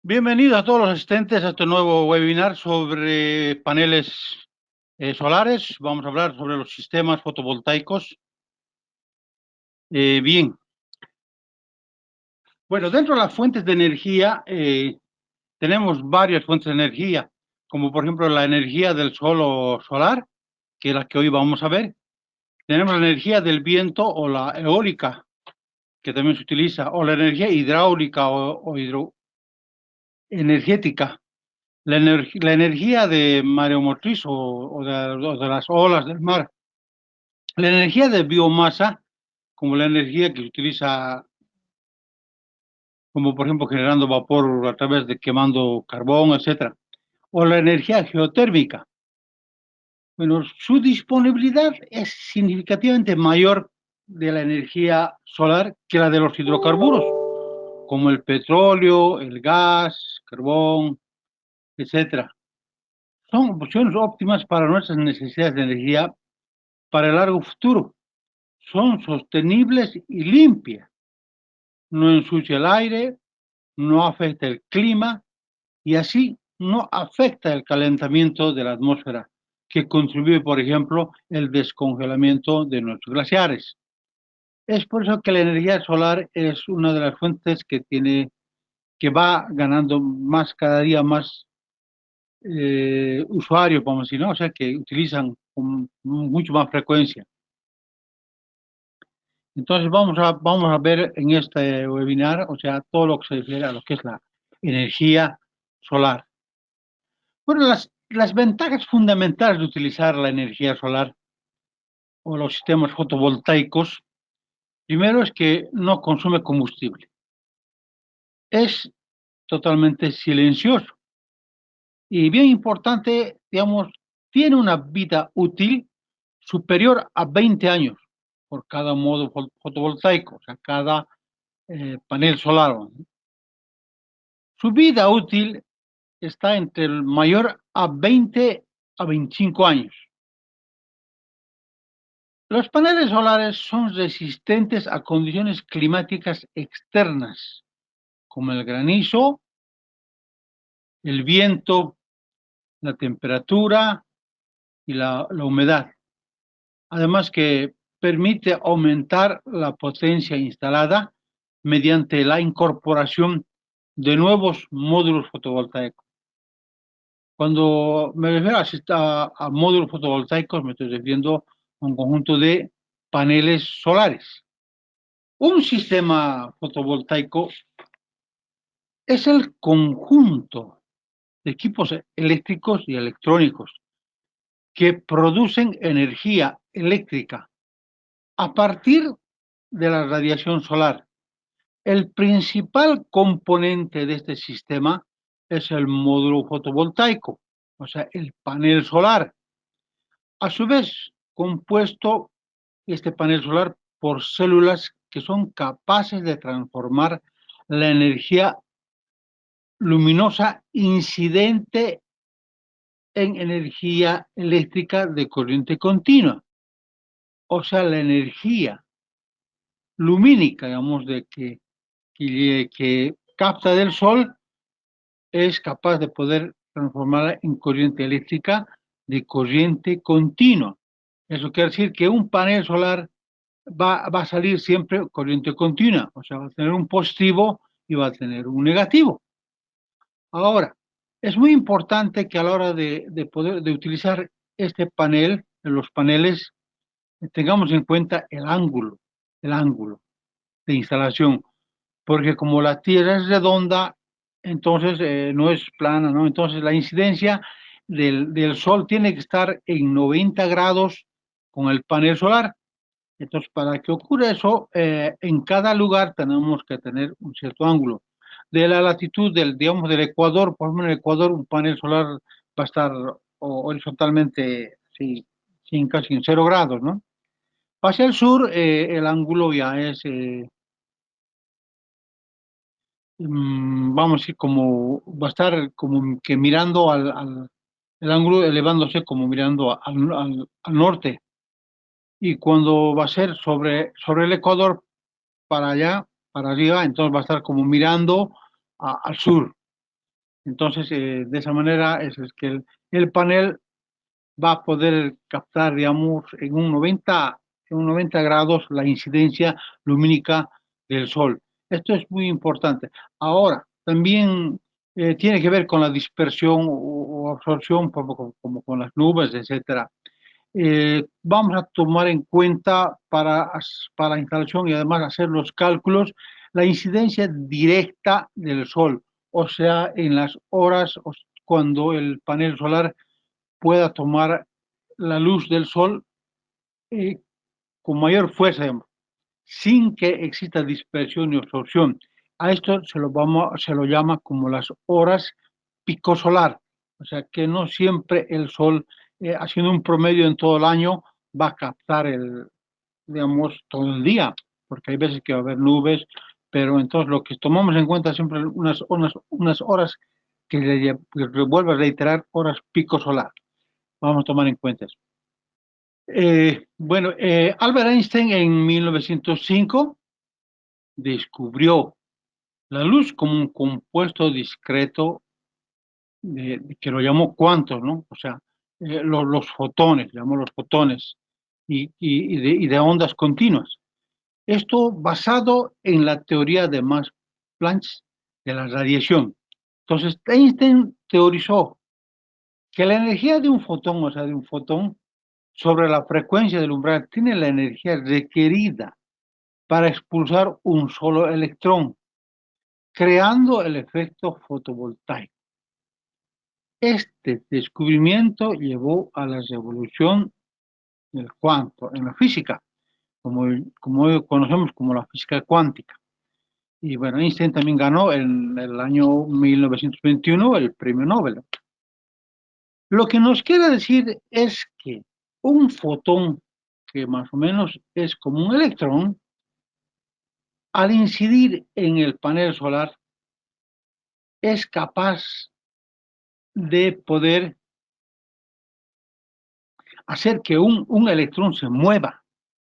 Bienvenidos a todos los asistentes a este nuevo webinar sobre paneles solares. Vamos a hablar sobre los sistemas fotovoltaicos. Bien. Bueno, dentro de las fuentes de energía tenemos varias fuentes de energía, como por ejemplo la energía del sol o solar, que es la que hoy vamos a ver. Tenemos la energía del viento o la eólica, que también se utiliza, o la energía hidráulica o hidroenergética. La energía de mareomotriz o de las olas del mar. La energía de biomasa, como la energía que se utiliza, como por ejemplo generando vapor a través de quemando carbón, etcétera. O la energía geotérmica. Bueno, su disponibilidad es significativamente mayor de la energía solar que la de los hidrocarburos, como el petróleo, el gas, carbón, etcétera. Son opciones óptimas para nuestras necesidades de energía para el largo futuro. Son sostenibles y limpias. No ensucia el aire, no afecta el clima y así no afecta el calentamiento de la atmósfera, que contribuye, por ejemplo, el descongelamiento de nuestros glaciares. Es por eso que la energía solar es una de las fuentes que va ganando más, cada día más usuarios, vamos a decir, ¿no? O sea, que utilizan con mucho más frecuencia. Entonces vamos a ver en este webinar, o sea, todo lo que se refiere a lo que es la energía solar. Bueno, las ventajas fundamentales de utilizar la energía solar o los sistemas fotovoltaicos, primero es que no consume combustible. Es totalmente silencioso. Y bien importante, digamos, tiene una vida útil superior a 20 años por cada modo fotovoltaico, o sea, cada panel solar. Su vida útil está entre el mayor a 20 a 25 años. Los paneles solares son resistentes a condiciones climáticas externas, como el granizo, el viento, la temperatura y la humedad. Además que permite aumentar la potencia instalada mediante la incorporación de nuevos módulos fotovoltaicos. Cuando me refiero a módulos fotovoltaicos, me estoy refiriendo a un conjunto de paneles solares. Un sistema fotovoltaico es el conjunto de equipos eléctricos y electrónicos que producen energía eléctrica a partir de la radiación solar. El principal componente de este sistema es el módulo fotovoltaico, o sea, el panel solar. A su vez, compuesto este panel solar por células que son capaces de transformar la energía luminosa incidente en energía eléctrica de corriente continua. O sea, la energía lumínica, digamos, que capta del sol, es capaz de poder transformarla en corriente eléctrica de corriente continua. Eso quiere decir que un panel solar va a salir siempre corriente continua, o sea, va a tener un positivo y va a tener un negativo. Ahora, es muy importante que a la hora de utilizar este panel, los paneles, tengamos en cuenta el ángulo de instalación, porque como la Tierra es redonda, entonces no es plana, ¿no? Entonces la incidencia del Sol tiene que estar en 90 grados con el panel solar. Entonces, para que ocurra eso, en cada lugar tenemos que tener un cierto ángulo. De la latitud digamos, del Ecuador, por ejemplo, en el Ecuador un panel solar va a estar horizontalmente, sí, casi en 0 grados, ¿no? Hacia el sur, el ángulo ya es vamos a decir, como va a estar como que mirando el ángulo elevándose como mirando al norte. Y cuando va a ser sobre el Ecuador, para allá, para arriba, entonces va a estar como mirando al sur. Entonces, de esa manera es que el panel va a poder captar, digamos, en un 90 grados la incidencia lumínica del sol. Esto es muy importante. Ahora, también tiene que ver con la dispersión o absorción, como con las nubes, etcétera. Vamos a tomar en cuenta para la instalación y además hacer los cálculos la incidencia directa del sol, o sea, en las horas cuando el panel solar pueda tomar la luz del sol eh, con mayor fuerza, digamos, sin que exista dispersión y absorción. A esto se lo llama como las horas pico solar, o sea que no siempre el sol, haciendo un promedio en todo el año, va a captar digamos, todo el día, porque hay veces que va a haber nubes, pero entonces lo que tomamos en cuenta siempre unas horas que vuelvo a reiterar, horas pico solar. Vamos a tomar en cuenta eso. Bueno, Albert Einstein en 1905 descubrió la luz como un compuesto discreto que lo llamó cuantos, ¿no? O sea, los fotones, llamó los fotones, y de ondas continuas. Esto basado en la teoría de Max Planck de la radiación. Entonces, Einstein teorizó que la energía de un fotón, o sea, de un fotón, sobre la frecuencia del umbral, tiene la energía requerida para expulsar un solo electrón, creando el efecto fotovoltaico. Este descubrimiento llevó a la revolución del cuanto en la física, como hoy conocemos como la física cuántica. Y bueno, Einstein también ganó en el año 1921 el premio Nobel. Lo que nos quiere decir es que un fotón, que más o menos es como un electrón, al incidir en el panel solar, es capaz de poder hacer que un electrón se mueva,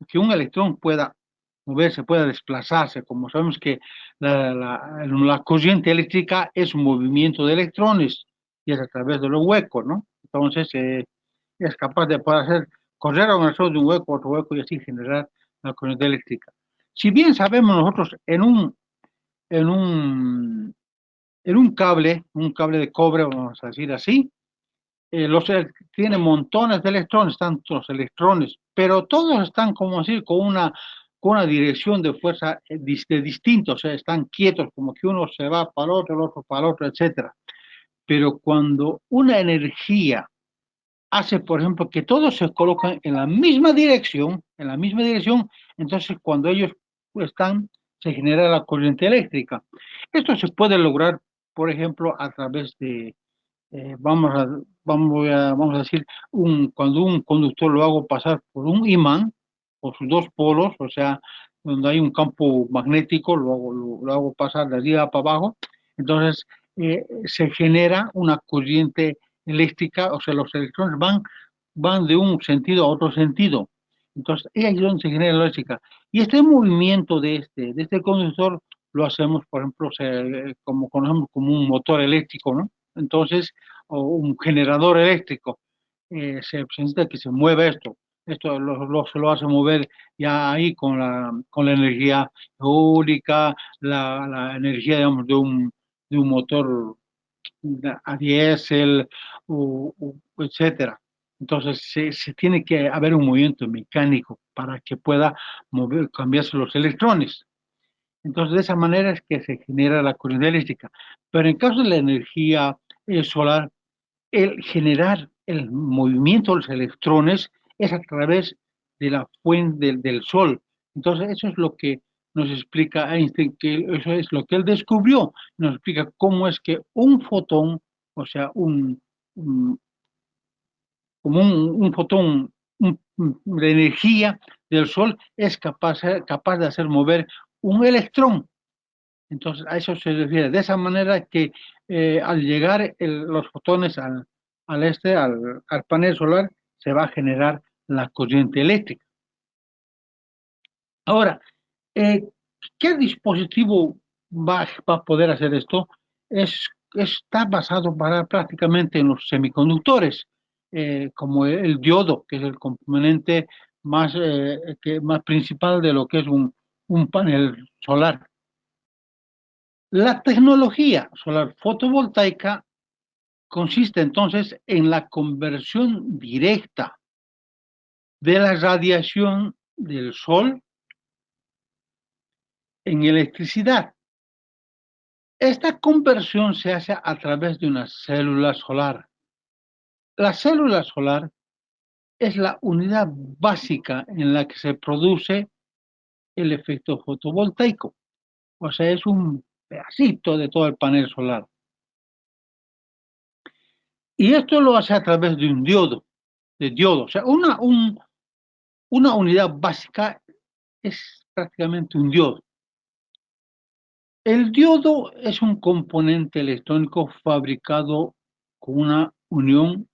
que un electrón pueda moverse, pueda desplazarse. Como sabemos que la corriente eléctrica es un movimiento de electrones y es a través de los huecos, ¿no? Entonces, es capaz de poder hacer correr a un alrededor de un hueco a otro hueco y así generar la corriente eléctrica. Si bien sabemos nosotros en un, un cable de cobre, vamos a decir así, tiene montones de electrones, tantos electrones, pero todos están, como decir, con una dirección de fuerza distinta, o sea, están quietos, como que uno se va para el otro para el otro, etcétera. Pero cuando una energía hace, por ejemplo, que todos se colocan en la misma dirección, entonces cuando ellos están, se genera la corriente eléctrica. Esto se puede lograr, por ejemplo, a través de vamos a decir, cuando un conductor lo hago pasar por un imán, por sus dos polos, o sea, donde hay un campo magnético, lo hago pasar de arriba para abajo, entonces se genera una corriente eléctrica, o sea, los electrones van de un sentido a otro sentido. Entonces, es ahí donde se genera la eléctrica. Y este movimiento de este conductor lo hacemos, por ejemplo, como conocemos como un motor eléctrico, ¿no? Entonces, o un generador eléctrico, se necesita que se mueva esto. Esto se lo hace mover ya ahí con la energía eólica, la energía, digamos, de un motor a diésel, etcétera. Entonces, se tiene que haber un movimiento mecánico para que pueda cambiarse los electrones. Entonces, de esa manera es que se genera la corriente eléctrica. Pero en caso de la energía solar, el generar el movimiento de los electrones es a través de la fuente del sol. Entonces, eso es lo que nos explica Einstein, que eso es lo que él descubrió. Nos explica cómo es que un fotón, o sea, como un fotón de energía del sol, es capaz de hacer mover un electrón. Entonces, a eso se refiere. De esa manera que al llegar los fotones al panel solar, se va a generar la corriente eléctrica. Ahora, eh, ¿qué dispositivo va a poder hacer esto? Está basado prácticamente en los semiconductores, como el diodo, que es el componente más principal de lo que es un panel solar. La tecnología solar fotovoltaica consiste entonces en la conversión directa de la radiación del sol en electricidad. Esta conversión se hace a través de una célula solar. La célula solar es la unidad básica en la que se produce el efecto fotovoltaico. O sea, es un pedacito de todo el panel solar. Y esto lo hace a través de un diodo. O sea, una unidad básica es prácticamente un diodo. El diodo es un componente electrónico fabricado con una unión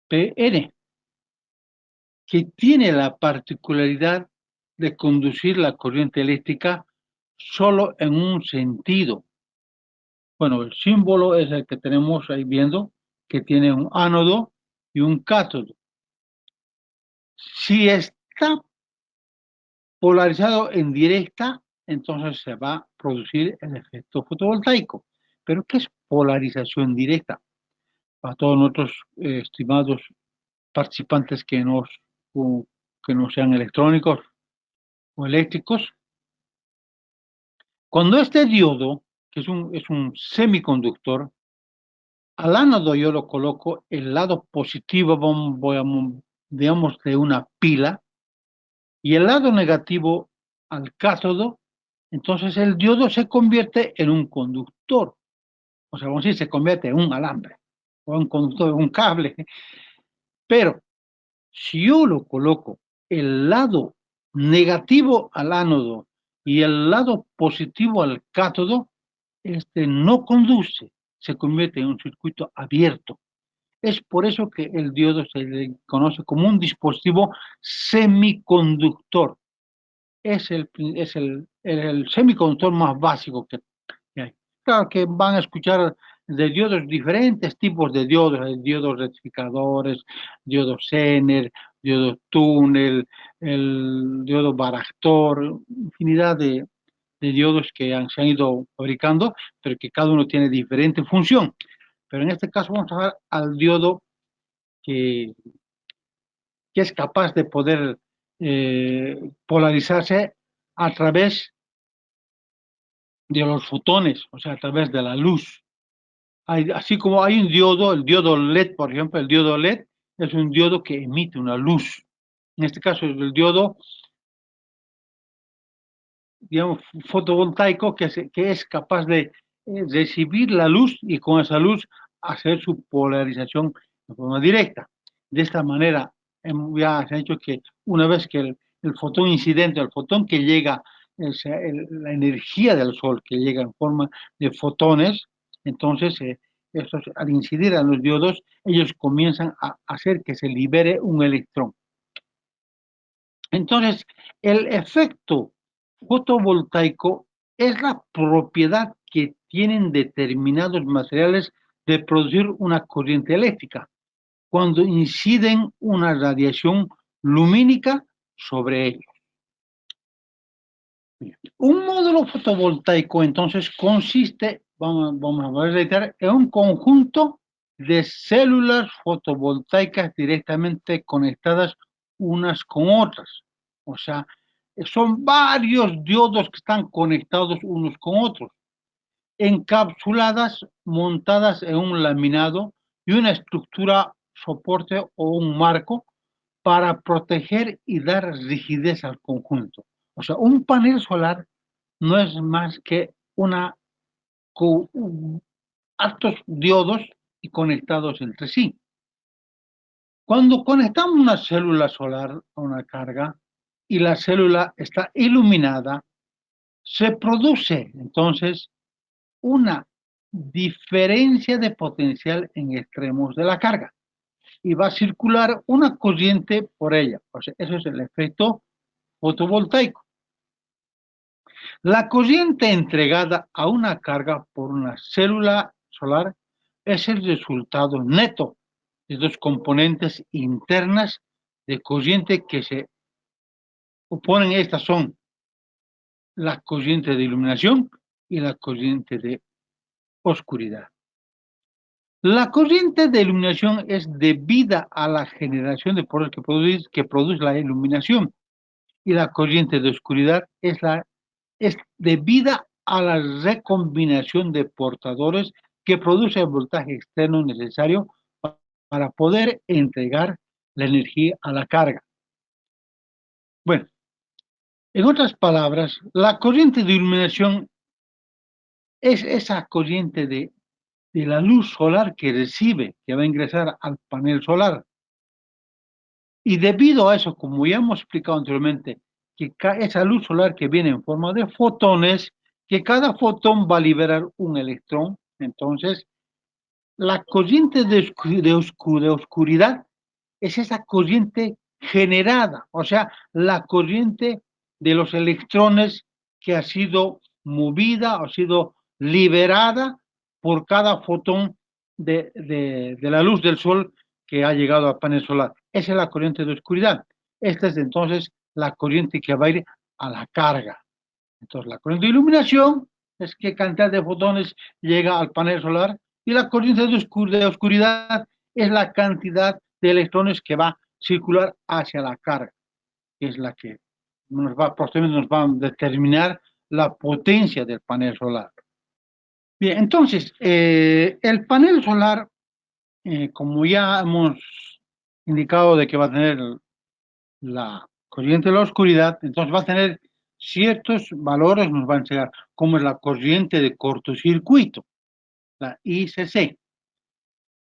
PN, que tiene la particularidad de conducir la corriente eléctrica solo en un sentido. Bueno, el símbolo es el que tenemos ahí viendo, que tiene un ánodo y un cátodo. Si está polarizado en directa, entonces se va a producir el efecto fotovoltaico. ¿Pero qué es polarización directa? Para todos nuestros estimados participantes que no sean electrónicos o eléctricos, cuando este diodo, que es un semiconductor, al ánodo yo lo coloco el lado positivo, digamos, de una pila, y el lado negativo al cátodo, entonces el diodo se convierte en un conductor. O sea, vamos a decir, se convierte en un alambre, o un conductor, un cable. Pero si yo lo coloco el lado negativo al ánodo y el lado positivo al cátodo, este no conduce, se convierte en un circuito abierto. Es por eso que el diodo se le conoce como un dispositivo semiconductor. Es el semiconductor más básico que hay. Claro que van a escuchar de diodos, diferentes tipos de diodos, hay diodos rectificadores, diodos Zener, diodos túnel, el diodo Baractor, infinidad de diodos que se han ido fabricando, pero que cada uno tiene diferente función. Pero en este caso vamos a ver al diodo que, que es capaz de poder polarizarse a través de los fotones, o sea, a través de la luz. Así como hay un diodo, el diodo LED, por ejemplo, el diodo LED es un diodo que emite una luz. En este caso es el diodo, digamos, fotovoltaico que es capaz de recibir la luz y con esa luz hacer su polarización de forma directa. De esta manera, ya se ha dicho que una vez que el fotón incidente, el fotón que llega, la energía del sol que llega en forma de fotones, entonces al incidir a los diodos, ellos comienzan a hacer que se libere un electrón. Entonces, el efecto fotovoltaico es la propiedad que tienen determinados materiales de producir una corriente eléctrica cuando inciden una radiación lumínica sobre ellos. Un módulo fotovoltaico entonces consiste, vamos a reiterar, en un conjunto de células fotovoltaicas directamente conectadas unas con otras. O sea, son varios diodos que están conectados unos con otros, encapsuladas, montadas en un laminado y una estructura soporte o un marco para proteger y dar rigidez al conjunto. O sea, un panel solar no es más que altos diodos y conectados entre sí. Cuando conectamos una célula solar a una carga y la célula está iluminada, se produce entonces una diferencia de potencial en extremos de la carga y va a circular una corriente por ella. O sea, eso es el efecto fotovoltaico. La corriente entregada a una carga por una célula solar es el resultado neto de dos componentes internas de corriente que se oponen. Estas son la corriente de iluminación y la corriente de oscuridad. La corriente de iluminación es debida a la generación de poder que produce la iluminación, y la corriente de oscuridad es debida a la recombinación de portadores que produce el voltaje externo necesario para poder entregar la energía a la carga. Bueno, en otras palabras, la corriente de iluminación es esa corriente de la luz solar que recibe, que va a ingresar al panel solar. Y debido a eso, como ya hemos explicado anteriormente, que esa luz solar que viene en forma de fotones, que cada fotón va a liberar un electrón. Entonces, la corriente de oscuridad es esa corriente generada, o sea, la corriente de los electrones que ha sido movida, ha sido liberada por cada fotón de la luz del sol que ha llegado al panel solar. Esa es la corriente de oscuridad. Esta es entonces la corriente que va a ir a la carga. Entonces, la corriente de iluminación es qué cantidad de fotones llega al panel solar, y la corriente de oscuridad es la cantidad de electrones que va a circular hacia la carga, que es la que posteriormente nos va a determinar la potencia del panel solar. Bien, entonces, el panel solar, como ya hemos indicado de que va a tener la corriente de la oscuridad, entonces va a tener ciertos valores, nos va a enseñar, como es la corriente de cortocircuito, la ICC.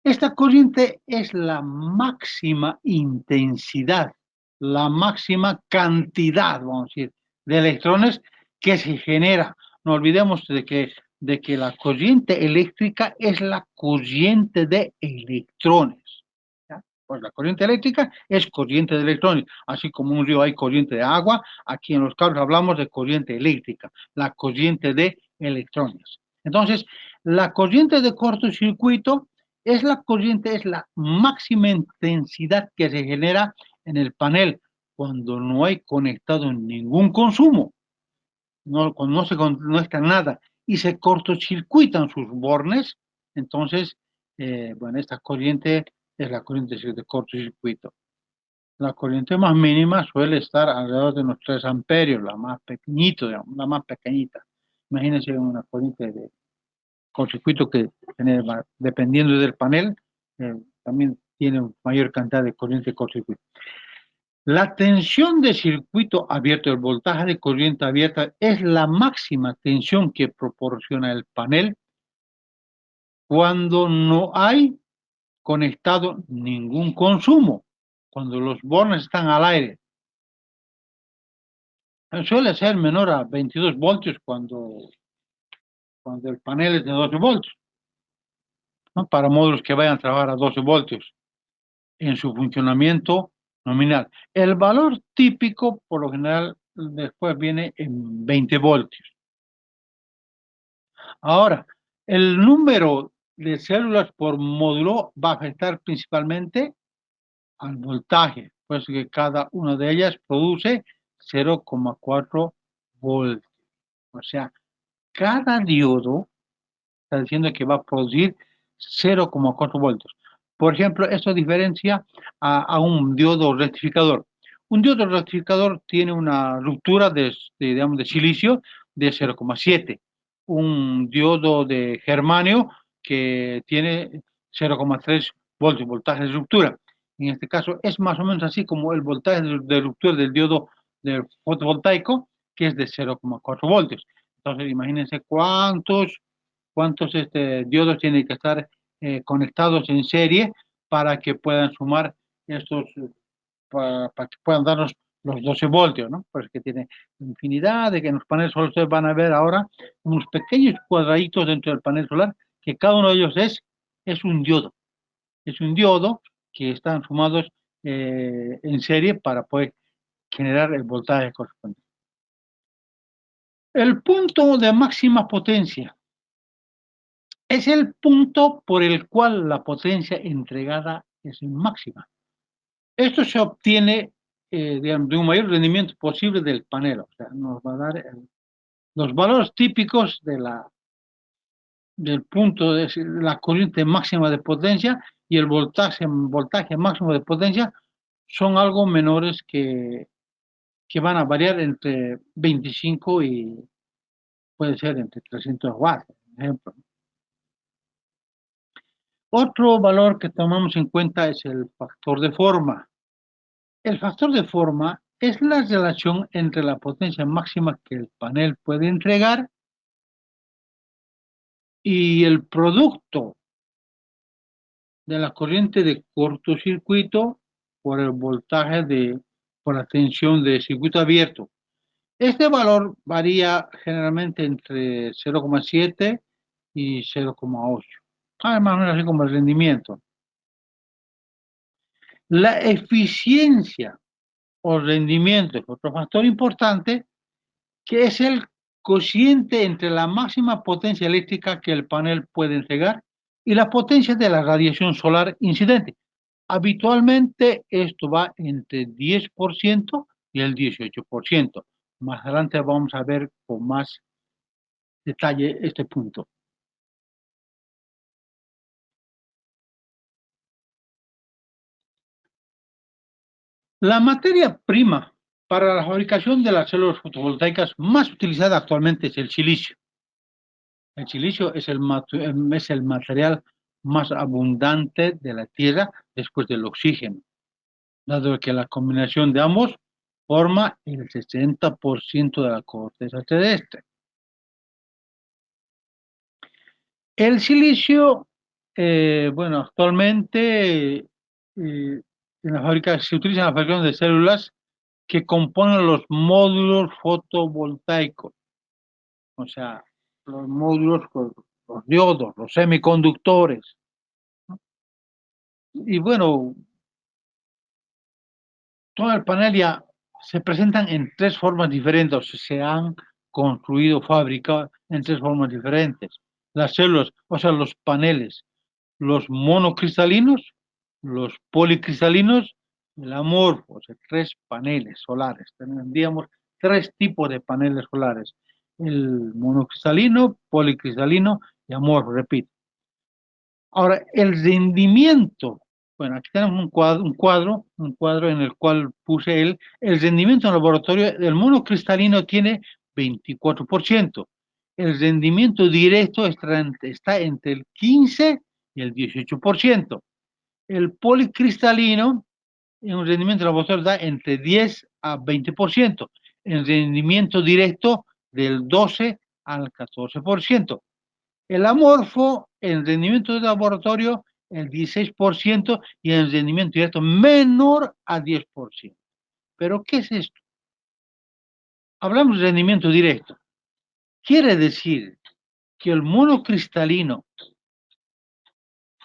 Esta corriente es la máxima intensidad, la máxima cantidad, vamos a decir, de electrones que se genera. No olvidemos de que la corriente eléctrica es la corriente de electrones. ¿Ya? Pues la corriente eléctrica es corriente de electrones. Así como en un río hay corriente de agua, aquí en los carros hablamos de corriente eléctrica, la corriente de electrones. Entonces, la corriente de cortocircuito es la máxima intensidad que se genera en el panel cuando no hay conectado ningún consumo, cuando no se conecta nada y se cortocircuitan sus bornes. Entonces, bueno, esta corriente es la corriente de cortocircuito. La corriente más mínima suele estar alrededor de unos 3 amperios, la más pequeñita, digamos, la más pequeñita. Imagínense una corriente de cortocircuito que tiene, dependiendo del panel, también tiene mayor cantidad de corriente de cortocircuito. La tensión de circuito abierto, el voltaje de corriente abierta, es la máxima tensión que proporciona el panel cuando no hay conectado ningún consumo, cuando los bornes están al aire. Suele ser menor a 22 voltios cuando el panel es de 12 voltios, ¿no? Para módulos que vayan a trabajar a 12 voltios en su funcionamiento nominal. El valor típico, por lo general, después viene en 20 voltios. Ahora, el número de células por módulo va a afectar principalmente al voltaje, pues que cada una de ellas produce 0,4 voltios. O sea, cada diodo está diciendo que va a producir 0,4 voltios. Por ejemplo, esto diferencia a un diodo rectificador. Un diodo rectificador tiene una ruptura digamos, de silicio de 0,7. Un diodo de germanio que tiene 0,3 voltios, voltaje de ruptura. En este caso es más o menos así como el voltaje de ruptura del diodo del fotovoltaico, que es de 0,4 voltios. Entonces, imagínense cuántos diodos tienen que estar conectados en serie para que puedan sumar estos, para que puedan darnos los 12 voltios, ¿no? Pues que tiene infinidad de que en los paneles solares ustedes van a ver ahora unos pequeños cuadraditos dentro del panel solar, que cada uno de ellos es un diodo. Es un diodo que están sumados en serie para poder generar el voltaje correspondiente. El punto de máxima potencia es el punto por el cual la potencia entregada es máxima. Esto se obtiene digamos, de un mayor rendimiento posible del panel. O sea, nos va a dar los valores típicos del punto de la corriente máxima de potencia y el voltaje máximo de potencia son algo menores que van a variar entre 25 y puede ser entre 300 watts, por ejemplo. Otro valor que tomamos en cuenta es el factor de forma. El factor de forma es la relación entre la potencia máxima que el panel puede entregar y el producto de la corriente de cortocircuito por el voltaje por la tensión de circuito abierto. Este valor varía generalmente entre 0,7 y 0,8. Más o menos así como el rendimiento. La eficiencia o rendimiento es otro factor importante que es el cociente entre la máxima potencia eléctrica que el panel puede entregar y la potencia de la radiación solar incidente. Habitualmente esto va entre el 10% y el 18%. Más adelante vamos a ver con más detalle este punto. La materia prima para la fabricación de las células fotovoltaicas más utilizada actualmente es el silicio. El silicio es el material más abundante de la Tierra después del oxígeno, dado que la combinación de ambos forma el 60% de la corteza terrestre. El silicio, bueno, actualmente en la fábrica se utiliza en la fabricación de células que componen los módulos fotovoltaicos, o sea, los módulos con los diodos, los semiconductores. Y bueno, todo el panel ya se presentan en tres formas diferentes, se han construido, fabricado en tres formas diferentes. Las células, o sea, los paneles, los monocristalinos, los policristalinos, el amorfo, o sea, tres paneles solares. Tendríamos tres tipos de paneles solares: el monocristalino, policristalino y amorfo, repito. Ahora, el rendimiento, bueno, aquí tenemos un cuadro en el cual puse el rendimiento en laboratorio del monocristalino tiene 24%. El rendimiento directo está entre el 15 y el 18%. El policristalino, en un rendimiento laboratorio, da entre 10 a 20%. El rendimiento directo del 12 al 14%. El amorfo, el rendimiento de laboratorio, el 16% y el rendimiento directo menor a 10%. ¿Pero qué es esto? Hablamos de rendimiento directo. Quiere decir que el monocristalino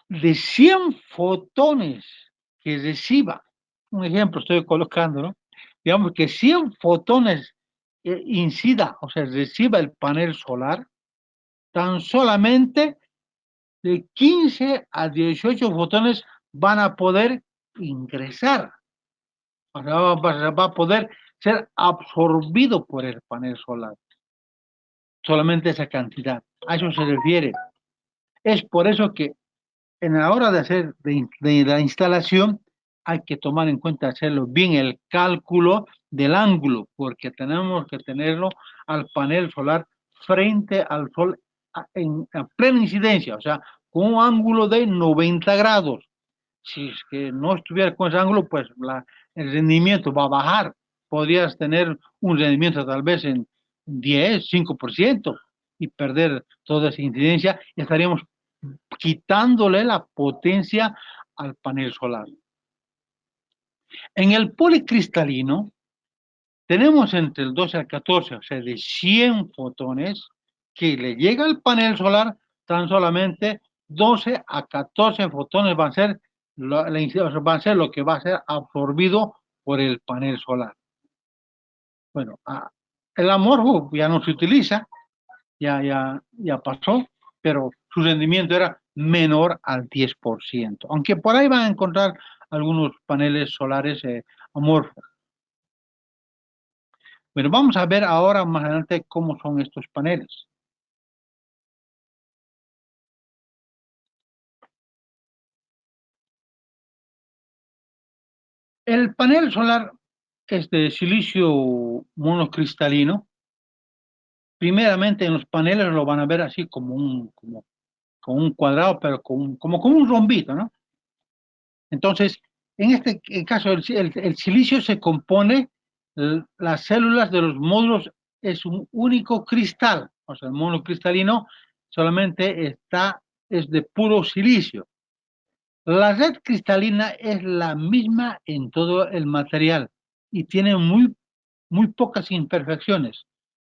de 100 fotones que reciba, un ejemplo estoy colocando, ¿no? Digamos que 100 fotones incida, o sea, reciba el panel solar, tan solamente de 15 a 18 fotones van a poder ingresar, o sea, va a poder ser absorbido por el panel solar. Solamente esa cantidad. A eso se refiere. Es por eso que en la hora de hacer de la instalación hay que tomar en cuenta hacerlo bien el cálculo del ángulo, porque tenemos que tenerlo al panel solar frente al sol a plena incidencia, o sea, con un ángulo de 90 grados. Si es que no estuviera con ese ángulo, pues el rendimiento va a bajar. Podrías tener un rendimiento tal vez en 10, 5% y perder toda esa incidencia y estaríamos quitándole la potencia al panel solar. En el policristalino, tenemos entre el 12 al 14, o sea, de 100 fotones que le llega al panel solar, tan solamente 12 a 14 fotones van a ser van a ser lo que va a ser absorbido por el panel solar. Bueno, el amorfo ya no se utiliza, ya pasó, pero su rendimiento era menor al 10%, aunque por ahí van a encontrar algunos paneles solares amorfos. Bueno, vamos a ver ahora más adelante cómo son estos paneles. El panel solar es de silicio monocristalino. Primeramente en los paneles lo van a ver así como un cuadrado, pero como un rombito, ¿no? Entonces, en este caso, el silicio se compone, las células de los módulos es un único cristal, o sea, el monocristalino solamente es de puro silicio. La red cristalina es la misma en todo el material y tiene muy pocas imperfecciones.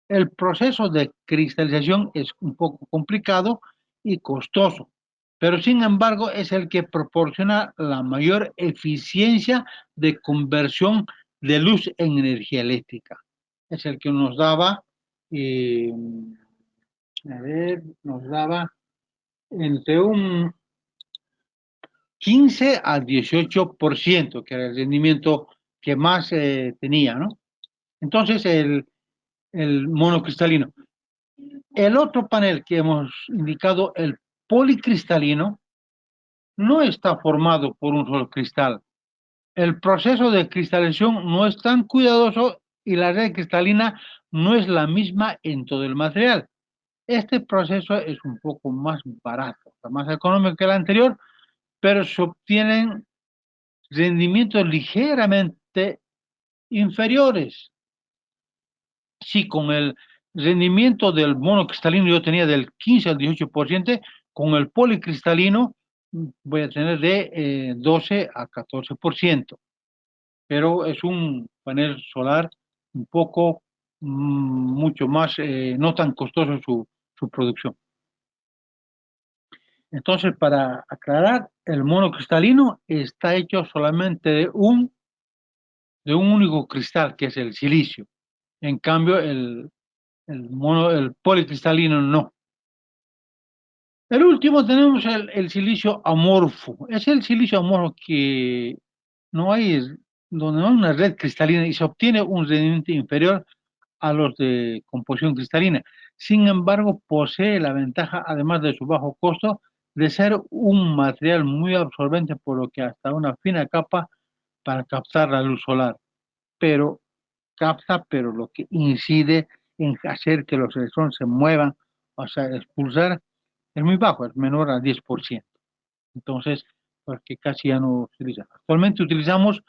El proceso de cristalización es un poco complicado y costoso, pero sin embargo es el que proporciona la mayor eficiencia de conversión de luz en energía eléctrica. Es el que nos daba, eh, nos daba entre un 15 al 18%, que era el rendimiento que más tenía, ¿no? Entonces, el monocristalino. El otro panel que hemos indicado, el policristalino, no está formado por un solo cristal. El proceso de cristalización no es tan cuidadoso y la red cristalina no es la misma en todo el material. Este proceso es un poco más barato, más económico que el anterior, pero se obtienen rendimientos ligeramente inferiores. Sí, con el rendimiento del monocristalino yo tenía del 15 al 18%, con el policristalino voy a tener de 12 a 14%, pero es un panel solar un poco, mucho más, no tan costoso su producción. Entonces, para aclarar, el monocristalino está hecho solamente de un único cristal, que es el silicio. En cambio, el policristalino no. El último tenemos el silicio amorfo. Es el silicio amorfo que no hay, donde no hay una red cristalina y se obtiene un rendimiento inferior a los de composición cristalina. Sin embargo, posee la ventaja, además de su bajo costo, de ser un material muy absorbente, por lo que hasta una fina capa para captar la luz solar. Pero capta, pero lo que incide en hacer que los electrones se muevan, o sea, expulsar, es muy bajo, es menor al 10%. Entonces, porque casi ya no se utiliza. Actualmente utilizamos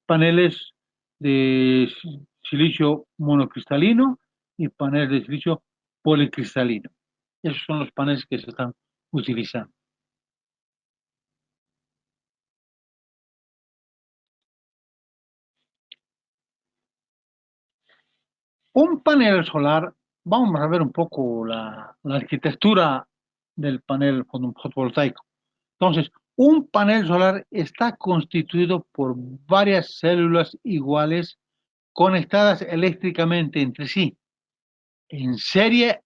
paneles de silicio monocristalino y paneles de silicio policristalino. Esos son los paneles que se están utilizando. Un panel solar, vamos a ver un poco la arquitectura del panel fotovoltaico. Entonces, un panel solar está constituido por varias células iguales conectadas eléctricamente entre sí, en serie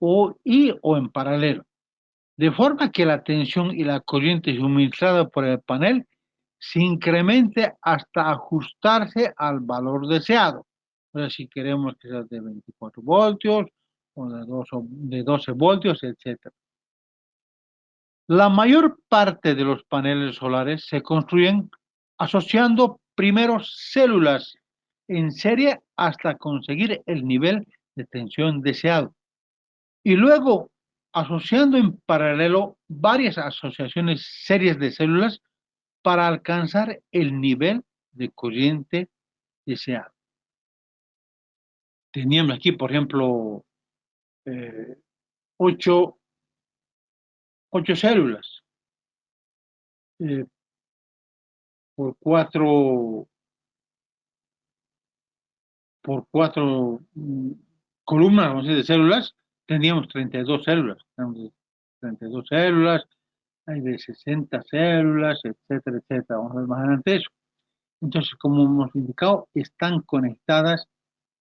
o en paralelo, de forma que la tensión y la corriente suministrada por el panel se incremente hasta ajustarse al valor deseado. O sea, si queremos que sea de 24 voltios o de 12 voltios, etc. La mayor parte de los paneles solares se construyen asociando primero células en serie hasta conseguir el nivel de tensión deseado y luego asociando en paralelo varias asociaciones series de células para alcanzar el nivel de corriente deseado. Teníamos aquí, por ejemplo, eh, ocho, ocho células eh, por por 4 columnas, vamos a decir, de células, tendríamos 32 células. Tenemos 32 células, hay de 60 células, etcétera, etcétera. Vamos a ver más adelante eso. Entonces, como hemos indicado, están conectadas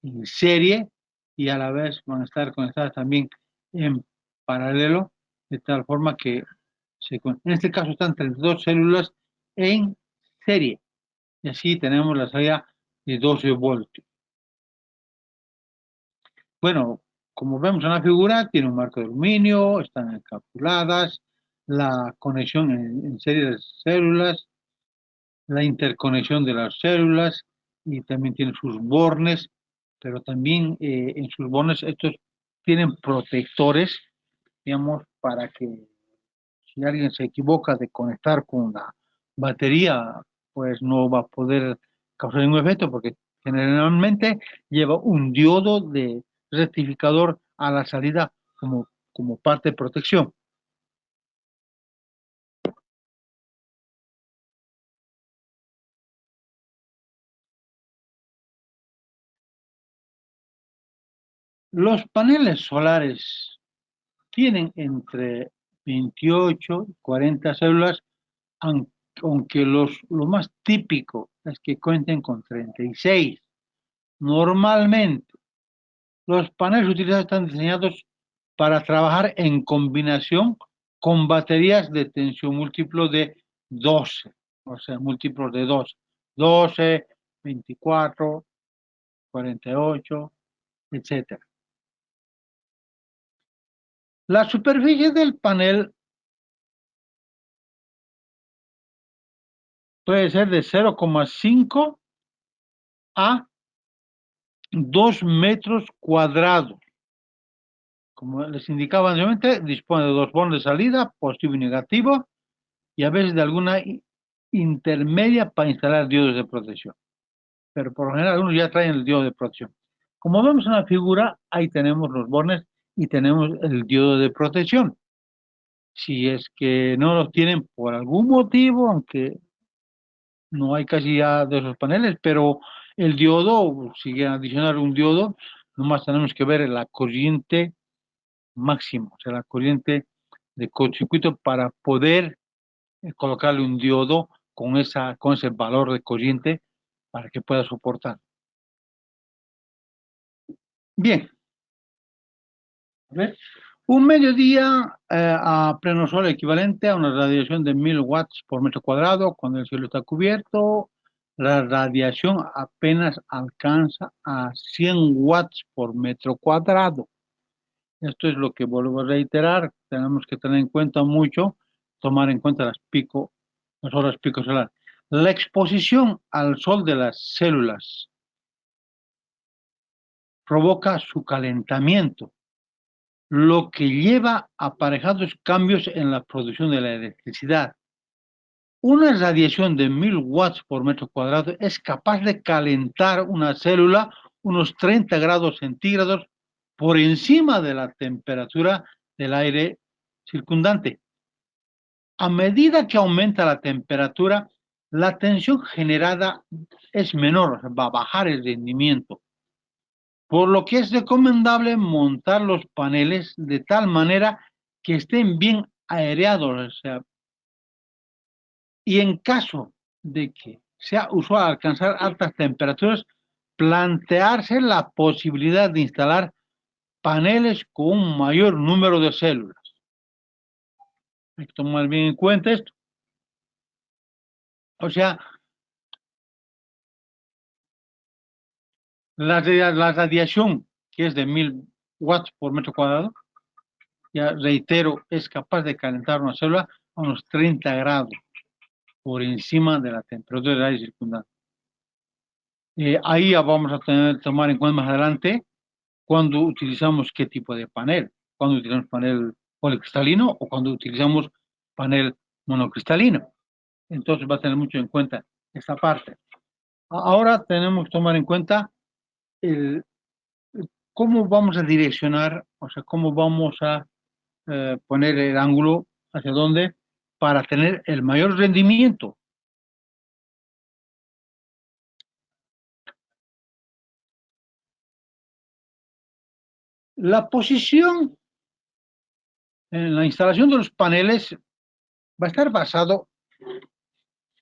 en serie y a la vez van a estar conectadas también en paralelo, de tal forma que en este caso están 32 células en serie. Y así tenemos la salida de 12 voltios. Bueno, como vemos en la figura, tiene un marco de aluminio, están encapsuladas, la conexión en serie de células, la interconexión de las células y también tiene sus bornes, pero también en sus bornes estos tienen protectores, digamos, para que si alguien se equivoca de conectar con la batería, pues no va a poder causar ningún efecto porque generalmente lleva un diodo de rectificador a la salida como parte de protección. Los paneles solares tienen entre 28 y 40 células, aunque lo más típico es que cuenten con 36. Normalmente, los paneles utilizados están diseñados para trabajar en combinación con baterías de tensión múltiplo de 12, o sea, múltiplos de 12, 12, 24, 48, etcétera. La superficie del panel puede ser de 0,5 a 2 metros cuadrados. Como les indicaba anteriormente, dispone de dos bornes de salida, positivo y negativo, y a veces de alguna intermedia para instalar diodos de protección. Pero por lo general algunos ya traen el diodo de protección. Como vemos en la figura, ahí tenemos los bornes y tenemos el diodo de protección. Si es que no los tienen por algún motivo, aunque no hay casi ya de esos paneles, pero el diodo, si quieren adicionar un diodo, nomás tenemos que ver la corriente máxima, o sea, la corriente de cortocircuito para poder colocarle un diodo con ese valor de corriente para que pueda soportar. Bien, a ver. Un mediodía a pleno sol equivalente a una radiación de 1000 watts por metro cuadrado cuando el cielo está cubierto. La radiación apenas alcanza a 100 watts por metro cuadrado. Esto es lo que vuelvo a reiterar. Tenemos que tener en cuenta mucho, tomar en cuenta las horas pico solar. La exposición al sol de las células provoca su calentamiento, lo que lleva aparejados cambios en la producción de la electricidad. Una radiación de 1000 watts por metro cuadrado es capaz de calentar una célula unos 30 grados centígrados por encima de la temperatura del aire circundante. A medida que aumenta la temperatura, la tensión generada es menor, va a bajar el rendimiento, por lo que es recomendable montar los paneles de tal manera que estén bien aireados, o sea, y en caso de que sea usual alcanzar altas temperaturas, plantearse la posibilidad de instalar paneles con un mayor número de células. Hay que tomar bien en cuenta esto. O sea, la radiación, que es de 1000 watts por metro cuadrado, ya reitero, es capaz de calentar una célula a unos 30 grados por encima de la temperatura del aire circundante. Ahí ya vamos a tomar en cuenta más adelante cuando utilizamos qué tipo de panel, cuando utilizamos panel policristalino o cuando utilizamos panel monocristalino. Entonces va a tener mucho en cuenta esta parte. Ahora tenemos que tomar en cuenta el, cómo vamos a direccionar, o sea, cómo vamos a poner el ángulo hacia dónde para tener el mayor rendimiento. La posición en la instalación de los paneles va a estar basado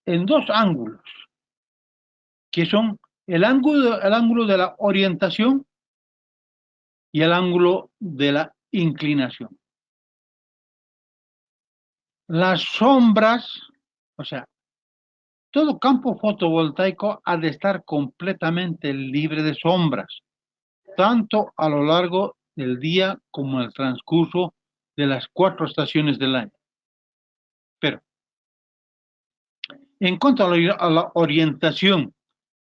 en dos ángulos, que son el ángulo de la orientación y el ángulo de la inclinación. Las sombras, o sea, todo campo fotovoltaico ha de estar completamente libre de sombras, tanto a lo largo del día como en el transcurso de las 4 estaciones del año. Pero, en cuanto a la orientación,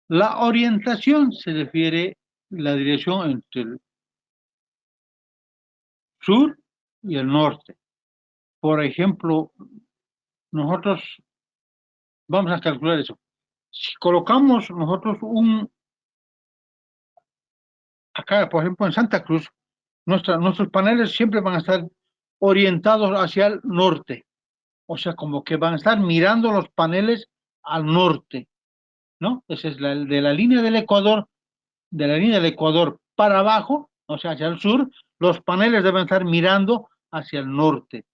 la orientación se refiere a la dirección entre el sur y el norte. Por ejemplo, nosotros vamos a calcular eso. Si colocamos nosotros acá, por ejemplo, en Santa Cruz, nuestros paneles siempre van a estar orientados hacia el norte. O sea, como que van a estar mirando los paneles al norte, ¿no? Esa es de la línea del Ecuador, de la línea del Ecuador para abajo, o sea, hacia el sur, los paneles deben estar mirando hacia el norte.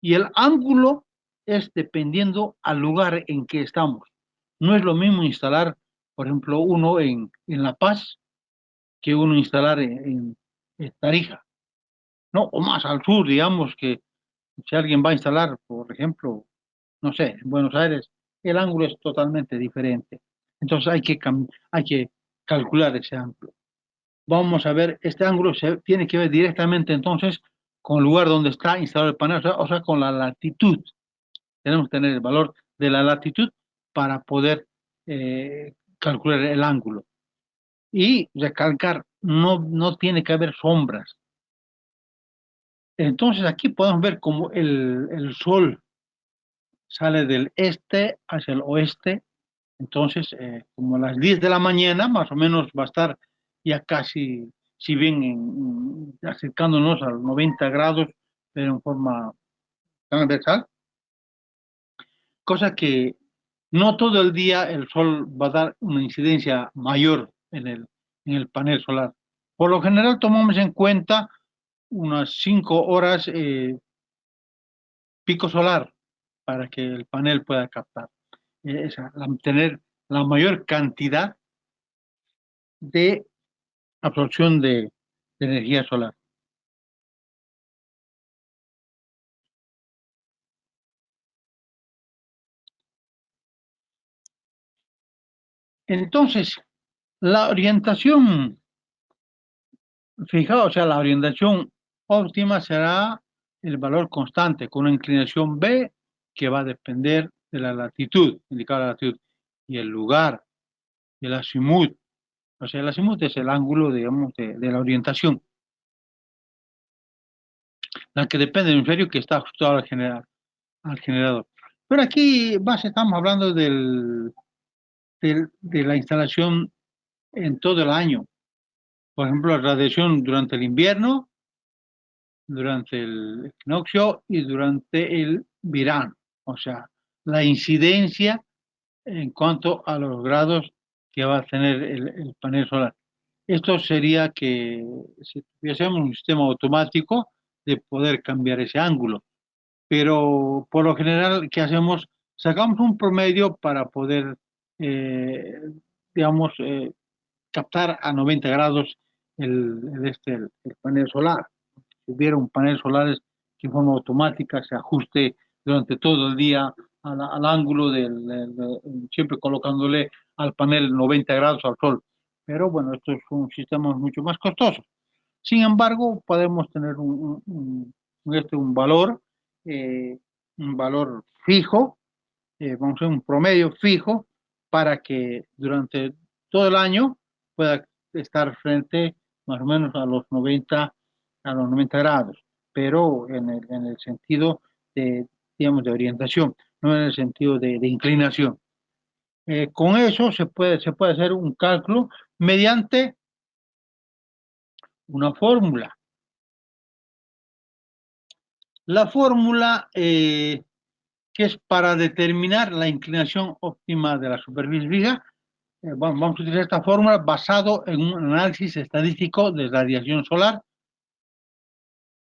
Y el ángulo es dependiendo al lugar en que estamos. No es lo mismo instalar, por ejemplo, uno en La Paz que uno instalar en Tarija, ¿no? O más al sur, digamos, que si alguien va a instalar, por ejemplo, no sé, en Buenos Aires, el ángulo es totalmente diferente. Entonces hay que calcular ese ángulo. Vamos a ver, este ángulo se tiene que ver directamente entonces con el lugar donde está instalado el panel, o sea, con la latitud. Tenemos que tener el valor de la latitud para poder calcular el ángulo. Y recalcar, no tiene que haber sombras. Entonces aquí podemos ver cómo el sol sale del este hacia el oeste. Entonces, como a las 10 de la mañana, más o menos va a estar ya casi, si bien acercándonos a los 90 grados, pero en forma transversal, cosa que no todo el día el sol va a dar una incidencia mayor en el panel solar. Por lo general tomamos en cuenta unas 5 horas pico solar para que el panel pueda captar, tener la mayor cantidad de absorción de energía solar. Entonces, la orientación, fijaos, o sea, la orientación óptima será el valor constante con una inclinación B que va a depender de la latitud, indicar la latitud, y el lugar, el azimut. O sea, el azimut es el ángulo, digamos, de la orientación, la que depende del hemisferio que está ajustado al generador. Pero aquí más estamos hablando de la instalación en todo el año. Por ejemplo, la radiación durante el invierno, durante el equinoccio y durante el verano. O sea, la incidencia en cuanto a los grados que va a tener el panel solar. Esto sería que si tuviésemos un sistema automático de poder cambiar ese ángulo. Pero por lo general, ¿qué hacemos? Sacamos un promedio para poder, eh, digamos, captar a 90 grados el panel solar. Si hubiera un panel solar que en forma automática se ajuste durante todo el día al ángulo siempre colocándole al panel 90 grados al sol. Pero bueno, esto es un sistema mucho más costoso. Sin embargo, podemos tener eh, un valor fijo, vamos a hacer un promedio fijo para que durante todo el año pueda estar frente más o menos a los 90 grados, pero en el sentido de, digamos, de orientación, no en el sentido de inclinación. Con eso se puede hacer un cálculo mediante una fórmula. La fórmula que es para determinar la inclinación óptima de la superficie fija, vamos a utilizar esta fórmula basado en un análisis estadístico de radiación solar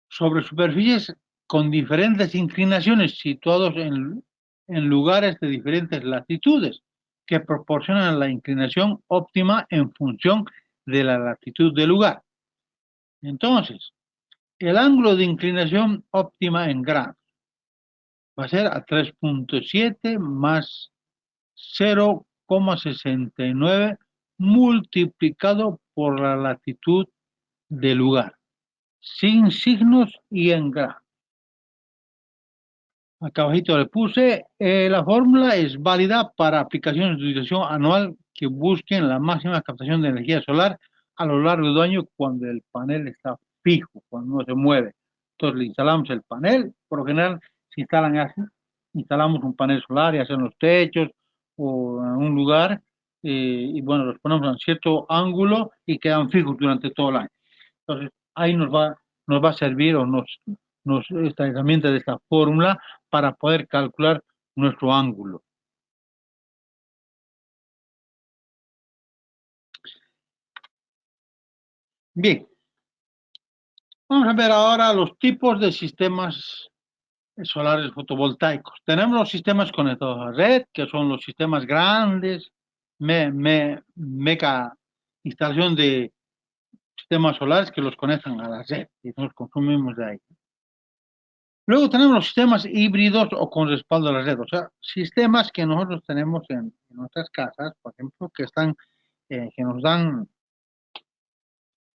sobre superficies con diferentes inclinaciones situados en lugares de diferentes latitudes que proporcionan la inclinación óptima en función de la latitud del lugar. Entonces, el ángulo de inclinación óptima en grados va a ser a 3.7 más 0,69 multiplicado por la latitud del lugar, sin signos y en grados. Acá abajito le puse, la fórmula es válida para aplicaciones de utilización anual que busquen la máxima captación de energía solar a lo largo del año cuando el panel está fijo, cuando no se mueve. Entonces le instalamos el panel, por lo general se instalan así, instalamos un panel solar, ya sea en los techos o en un lugar, y bueno, los ponemos en cierto ángulo y quedan fijos durante todo el año. Entonces ahí nos va a servir esta herramienta de esta fórmula para poder calcular nuestro ángulo. Bien, vamos a ver ahora los tipos de sistemas solares fotovoltaicos. Tenemos los sistemas conectados a red, que son los sistemas grandes, mega instalación de sistemas solares que los conectan a la red y nos consumimos de ahí. Luego tenemos los sistemas híbridos o con respaldo a la red, o sea, sistemas que nosotros tenemos en nuestras casas, por ejemplo, que nos dan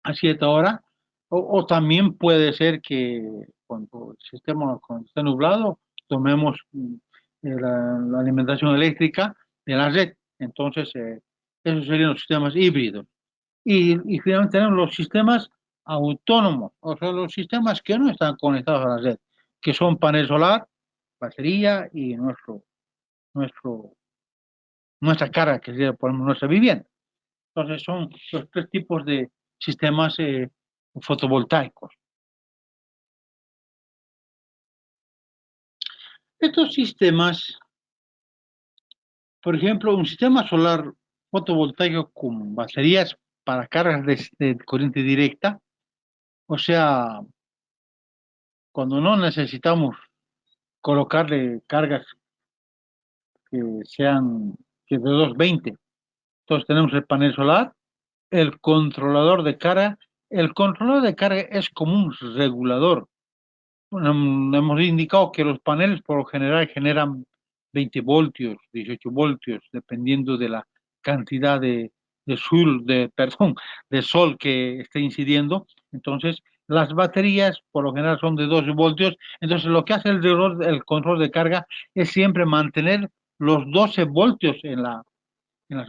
a cierta hora, o también puede ser que cuando cuando esté nublado, tomemos la alimentación eléctrica de la red. Entonces, esos serían los sistemas híbridos. Y finalmente tenemos los sistemas autónomos, o sea, los sistemas que no están conectados a la red, que son panel solar, batería y nuestro, nuestra carga, que sería, por ejemplo, nuestra vivienda. Entonces, son los tres tipos de sistemas fotovoltaicos. Estos sistemas, por ejemplo, un sistema solar fotovoltaico con baterías para cargas de corriente directa, o sea, cuando no necesitamos colocarle cargas que sean que de 220. Entonces tenemos el panel solar, el controlador de carga. El controlador de carga es como un regulador. Bueno, hemos indicado que los paneles por lo general generan 20 voltios, 18 voltios, dependiendo de la cantidad perdón, de sol que esté incidiendo. Entonces, las baterías por lo general son de 12 voltios. Entonces, lo que hace el control de carga es siempre mantener los 12 voltios en las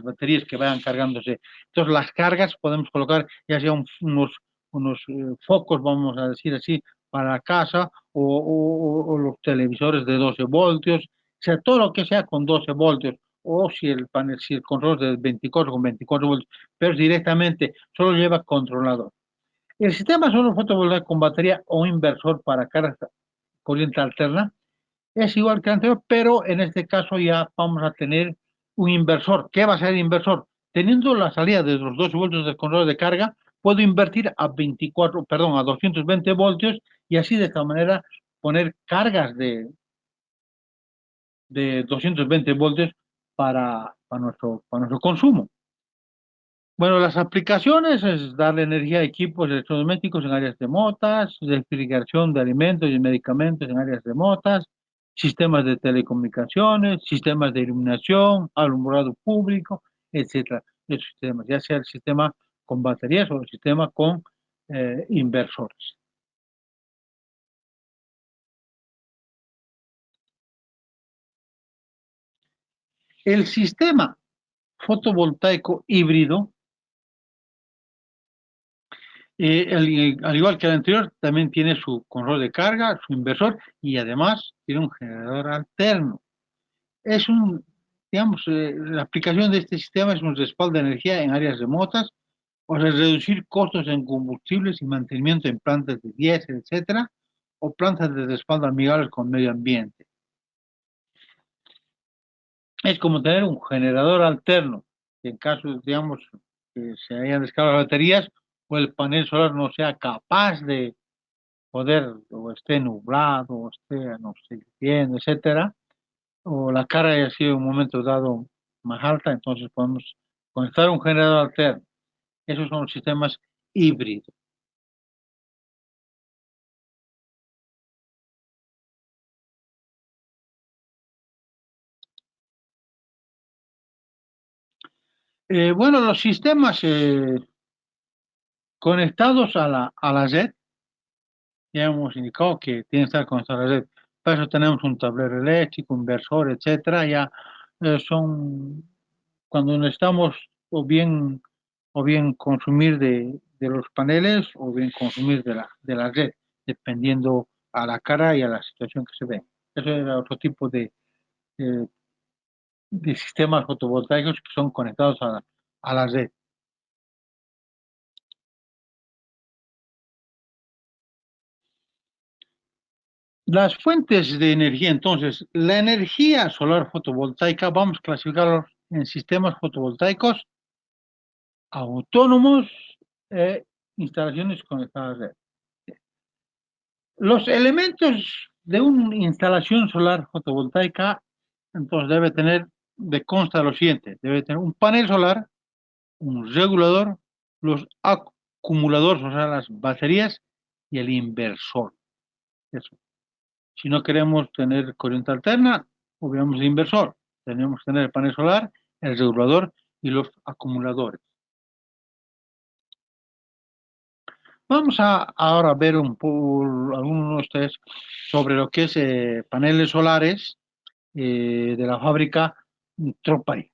baterías que vayan cargándose. Entonces, las cargas podemos colocar ya sea unos focos, vamos a decir así, para casa o los televisores de 12 voltios, o sea, todo lo que sea con 12 voltios, o si el control es de 24 con 24 voltios, pero directamente solo lleva controlador. El sistema solo fotovoltaico con batería o inversor para carga corriente alterna es igual que el anterior, pero en este caso ya vamos a tener un inversor. ¿Qué va a ser el inversor? Teniendo la salida de los 12 voltios del control de carga, puedo invertir a 220 voltios y así de esta manera poner cargas de 220 voltios para nuestro consumo. Bueno, las aplicaciones es darle energía a equipos electrodomésticos en áreas remotas, refrigeración de alimentos y medicamentos en áreas remotas, sistemas de telecomunicaciones, sistemas de iluminación, alumbrado público, etcétera. Esos sistemas, ya sea el sistema con baterías o el sistema con inversores. El sistema fotovoltaico híbrido al igual que el anterior, también tiene su control de carga, su inversor y además tiene un generador alterno. Es digamos, la aplicación de este sistema es un respaldo de energía en áreas remotas, o sea, reducir costos en combustibles y mantenimiento en plantas de diésel, etcétera, o plantas de respaldo amigables con el medio ambiente. Es como tener un generador alterno, que en caso, digamos, que se hayan descargado las baterías o el panel solar no sea capaz poder o esté nublado, o esté, no sé, lloviendo, etcétera, o la carga haya sido en un momento dado más alta, entonces podemos conectar un generador alterno. Esos son los sistemas híbridos. Bueno, los sistemas conectados a la red, ya hemos indicado que tienen que estar conectados a la red. Para eso tenemos un tablero eléctrico, inversor, etcétera. Ya son cuando necesitamos o bien consumir de los paneles o bien consumir de la red, dependiendo a la cara y a la situación que se ve. Eso era otro tipo eh, de sistemas fotovoltaicos que son conectados a la red. Las fuentes de energía, entonces, la energía solar fotovoltaica, vamos a clasificarlos en sistemas fotovoltaicos autónomos e instalaciones conectadas a red. Los elementos de una instalación solar fotovoltaica, entonces debe tener, de consta de lo siguiente, debe tener un panel solar, un regulador, los acumuladores, o sea, las baterías y el inversor. Eso. Si no queremos tener corriente alterna, obviamos el inversor. Tenemos que tener el panel solar, el regulador y los acumuladores. Vamos a ahora ver un poco algunos de ustedes sobre lo que es paneles solares de la fábrica Tropay,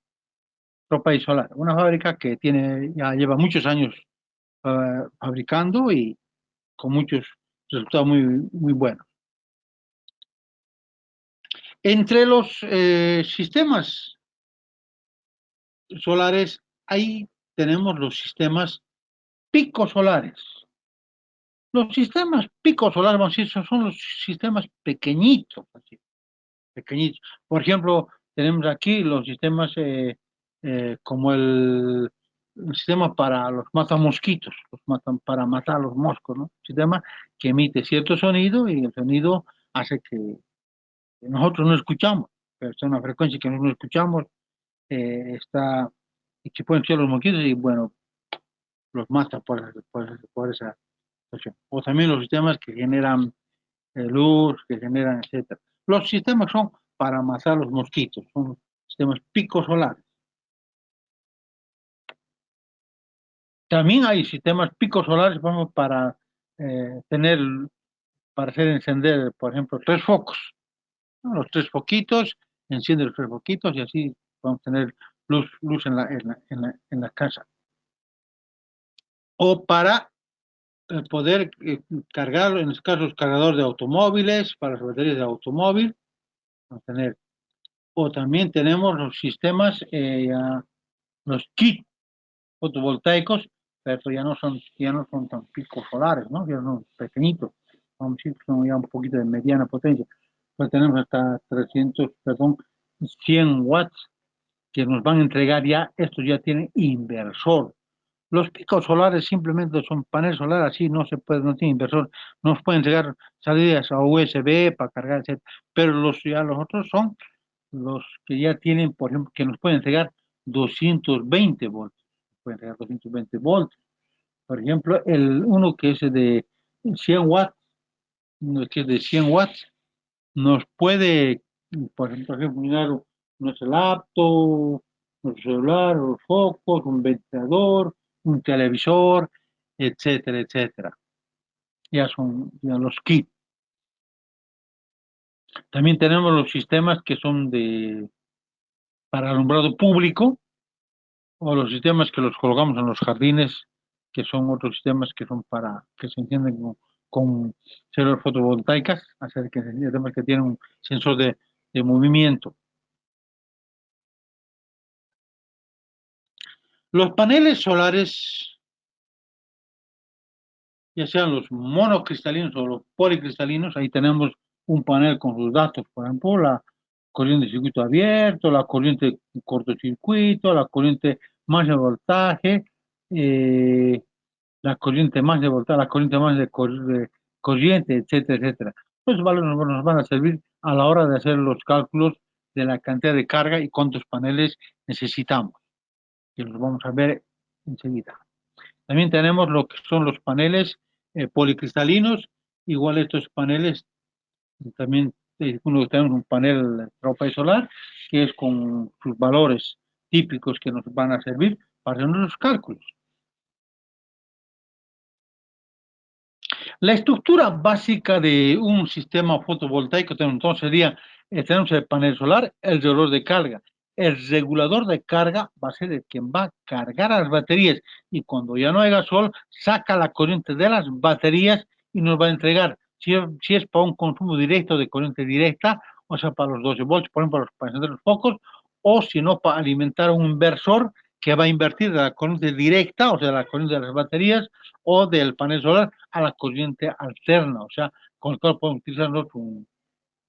Tropay Solar, una fábrica que tiene, ya lleva muchos años fabricando y con muchos resultados muy buenos. Entre los sistemas solares, ahí tenemos los sistemas picosolares. Los sistemas picosolares, vamos a decir, son los sistemas pequeñitos, así, pequeñitos. Por ejemplo, tenemos aquí los sistemas como el sistema para los matamosquitos, para matar los moscos, ¿no? Sistema que emite cierto sonido y el sonido hace que nosotros no escuchamos, pero es una frecuencia que nosotros no escuchamos, está, y que pueden ser los mosquitos y bueno, los mata por esa situación. O también los sistemas que generan luz, que generan, etcétera. Los sistemas son para matar los mosquitos, son sistemas picosolares. También hay sistemas picosolares, vamos, para tener, para hacer encender, por ejemplo, tres focos, ¿no? Los tres foquitos, enciende los tres foquitos y así vamos a tener luz en la casa. O para poder cargar, en este caso, los cargadores de automóviles, para las baterías de automóvil, vamos a tener. O también tenemos los sistemas, los kits fotovoltaicos, pero ya no son tan picos solares, ¿no? Ya son pequeñitos, vamos a decir que son ya un poquito de mediana potencia. Pues tenemos hasta 100 watts que nos van a entregar ya, estos ya tienen inversor. Los picos solares simplemente son paneles solares, así no se puede, no tiene inversor, nos pueden llegar salidas a USB para cargar, etc. Pero ya los otros son los que ya tienen, por ejemplo, que nos pueden entregar 220 voltios, pueden entregar 220 voltios. Por ejemplo, uno que es de 100 watts, uno que es de 100 watts, nos puede, por ejemplo, mirar nuestro laptop, nuestro celular, los focos, un ventilador, un televisor, etcétera, etcétera. Ya son ya los kits. También tenemos los sistemas que son para alumbrado público o los sistemas que los colocamos en los jardines, que son otros sistemas que son para que se encienden con células fotovoltaicas, hacer que sistemas que tienen un sensor de movimiento. Los paneles solares, ya sean los monocristalinos o los policristalinos, ahí tenemos un panel con sus datos, por ejemplo, la corriente de circuito abierto, la corriente de cortocircuito, la corriente más de voltaje, la corriente más de voltaje, la corriente más corriente, etcétera, etcétera. Los valores nos van a servir a la hora de hacer los cálculos de la cantidad de carga y cuántos paneles necesitamos, que los vamos a ver enseguida. También tenemos lo que son los paneles policristalinos. Igual estos paneles, también tenemos un panel ropa solar, que es con sus valores típicos que nos van a servir para hacer nuestros cálculos. La estructura básica de un sistema fotovoltaico entonces sería, tenemos el panel solar, el regulador de carga. El regulador de carga va a ser el quien va a cargar las baterías y cuando ya no haya sol, saca la corriente de las baterías y nos va a entregar, si es para un consumo directo de corriente directa, o sea, para los 12 voltios, por ejemplo, para encender los focos, o si no, para alimentar un inversor que va a invertir de la corriente directa, o sea, la corriente de las baterías, o del panel solar a la corriente alterna, o sea, con el cual podemos utilizar un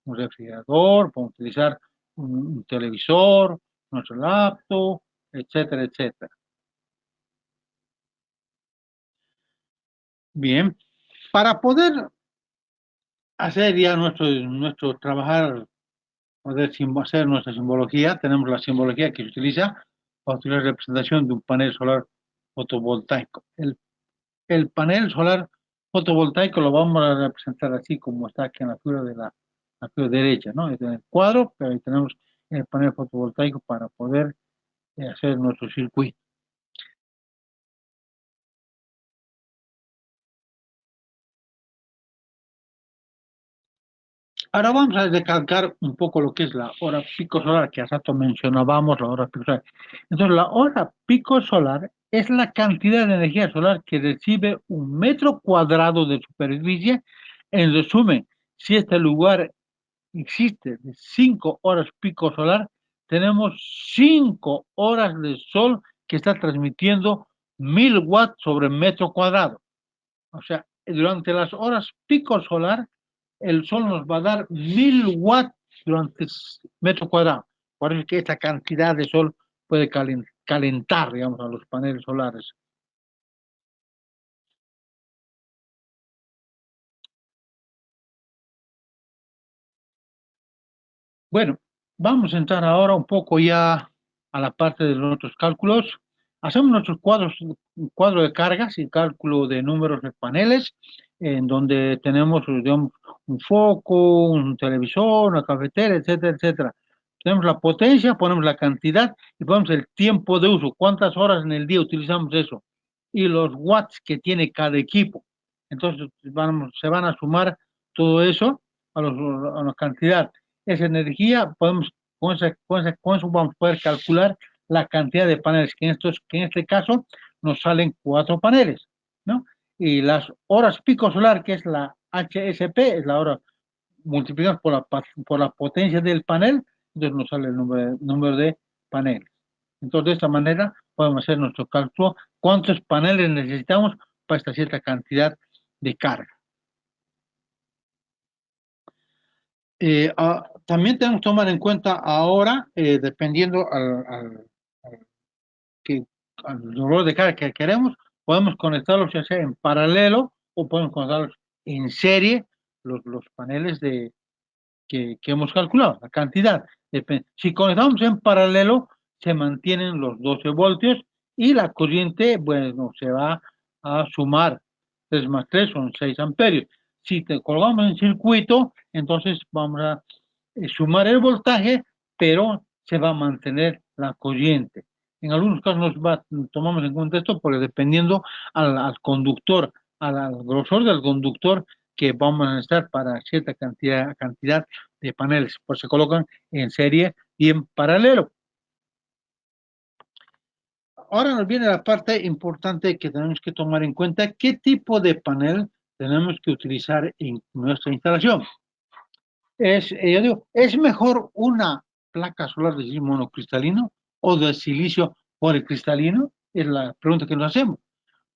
refrigerador, podemos utilizar un televisor, nuestro laptop, etcétera, etcétera. Bien, para poder hacer ya nuestro trabajar, poder hacer nuestra simbología, tenemos la simbología que se utiliza para utilizar la representación de un panel solar fotovoltaico. El panel solar fotovoltaico lo vamos a representar así como está aquí en la figura derecha, ¿no? Es en el cuadro, pero ahí tenemos el panel fotovoltaico para poder hacer nuestro circuito. Ahora vamos a recalcar un poco lo que es la hora pico solar, que hace rato mencionábamos la hora pico solar. Entonces, la hora pico solar es la cantidad de energía solar que recibe un metro cuadrado de superficie. En resumen, si este lugar existe de 5 horas pico solar, tenemos 5 horas de sol que está transmitiendo 1000 watts sobre metro cuadrado. O sea, durante las horas pico solar, el sol nos va a dar 1000 watts durante metro cuadrado. Por eso es que esta cantidad de sol puede calentar, digamos, a los paneles solares. Bueno, vamos a entrar ahora un poco ya a la parte de nuestros cálculos. Hacemos nuestros cuadros, un cuadro de cargas y cálculo de números de paneles, en donde tenemos, digamos, un foco, un televisor, una cafetera, etcétera, etcétera. Tenemos la potencia, ponemos la cantidad y ponemos el tiempo de uso, cuántas horas en el día utilizamos eso y los watts que tiene cada equipo. Entonces se van a sumar todo eso a la cantidad. Esa energía, podemos, con eso vamos a poder calcular la cantidad de paneles, que en este caso nos salen 4 paneles, ¿no? Y las horas pico solar, que es la HSP, es la hora multiplicada por la potencia del panel, entonces nos sale el número de paneles. Entonces, de esta manera podemos hacer nuestro cálculo, cuántos paneles necesitamos para esta cierta cantidad de carga. También tenemos que tomar en cuenta ahora, dependiendo al, que, al dolor de carga que queremos, podemos conectarlos ya sea en paralelo o podemos conectarlos en serie, los paneles que hemos calculado, la cantidad. Si conectamos en paralelo, se mantienen los 12 voltios y la corriente, bueno, se va a sumar 3 más 3 son 6 amperios. Si te colgamos en circuito, entonces vamos a sumar el voltaje, pero se va a mantener la corriente. En algunos casos tomamos en cuenta esto porque dependiendo al conductor, al grosor del conductor que vamos a necesitar para cierta cantidad de paneles, pues se colocan en serie y en paralelo. Ahora nos viene la parte importante que tenemos que tomar en cuenta, qué tipo de panel tenemos que utilizar en nuestra instalación. Yo digo, ¿es mejor una placa solar de silicio monocristalino o de silicio policristalino? Es la pregunta que nos hacemos.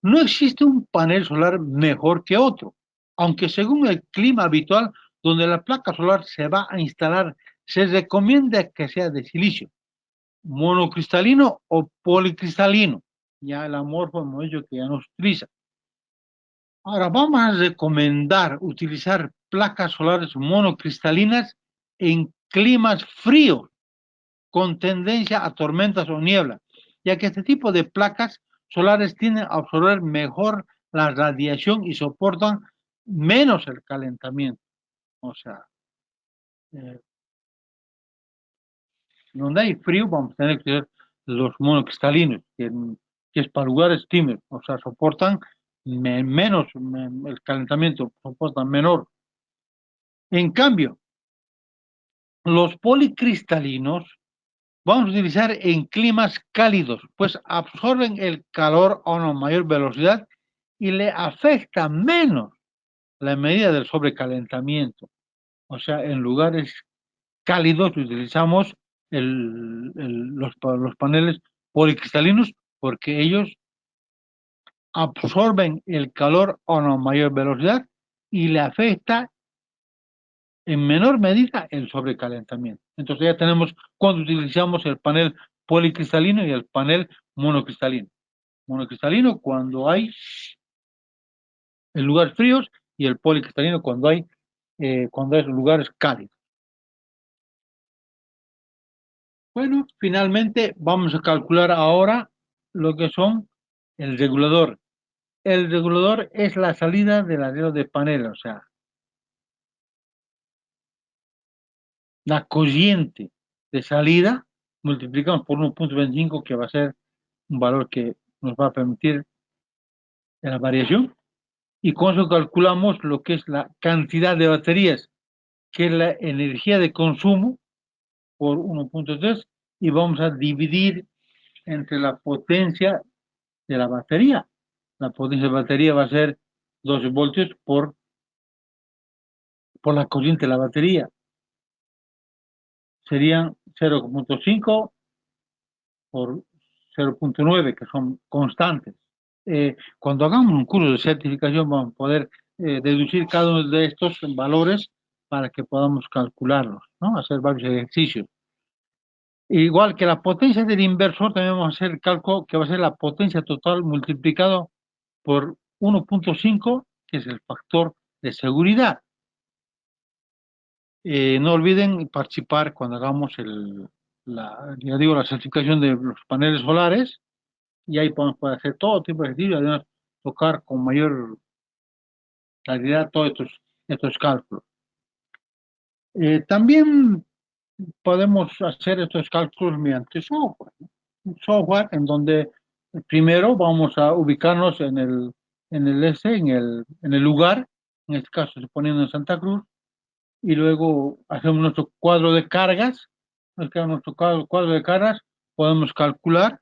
No existe un panel solar mejor que otro, aunque según el clima habitual donde la placa solar se va a instalar, se recomienda que sea de silicio, monocristalino o policristalino. Ya el amorfo hemos dicho que ya no se utiliza. Ahora vamos a recomendar utilizar placas solares monocristalinas en climas fríos con tendencia a tormentas o niebla, ya que este tipo de placas solares tienden a absorber mejor la radiación y soportan menos el calentamiento. O sea, eh, donde hay frío vamos a tener que tener los monocristalinos, que es para lugares tímidos, o sea, soportan menos el calentamiento, soportan menor. En cambio, los policristalinos vamos a utilizar en climas cálidos, pues absorben el calor a una mayor velocidad y le afecta menos la medida del sobrecalentamiento. O sea, en lugares cálidos utilizamos los paneles policristalinos porque ellos absorben el calor a una mayor velocidad y le afecta en menor medida el sobrecalentamiento. Entonces ya tenemos cuando utilizamos el panel policristalino y el panel monocristalino. Monocristalino cuando hay en lugares fríos y el policristalino cuando hay lugares cálidos. Bueno, finalmente vamos a calcular ahora lo que son el regulador. El regulador es la salida del alero de panel, o sea, la corriente de salida multiplicamos por 1.25, que va a ser un valor que nos va a permitir la variación, y con eso calculamos lo que es la cantidad de baterías, que es la energía de consumo por 1.3, y vamos a dividir entre la potencia de la batería. La potencia de la batería va a ser 12 voltios por la corriente de la batería. Serían 0.5 por 0.9, que son constantes. Cuando hagamos un curso de certificación vamos a poder deducir cada uno de estos valores para que podamos calcularlos, ¿no? Hacer varios ejercicios. Igual que la potencia del inversor, también vamos a hacer el cálculo que va a ser la potencia total multiplicado por 1.5, que es el factor de seguridad. No olviden participar cuando hagamos la certificación de los paneles solares, y ahí podemos poder hacer todo tipo de ejercicios, además tocar con mayor claridad todos estos cálculos. También podemos hacer estos cálculos mediante software, ¿no? Un software en donde primero vamos a ubicarnos en el lugar, en este caso suponiendo en Santa Cruz, y luego hacemos nuestro cuadro de cargas. Nos queda nuestro cuadro de cargas, podemos calcular,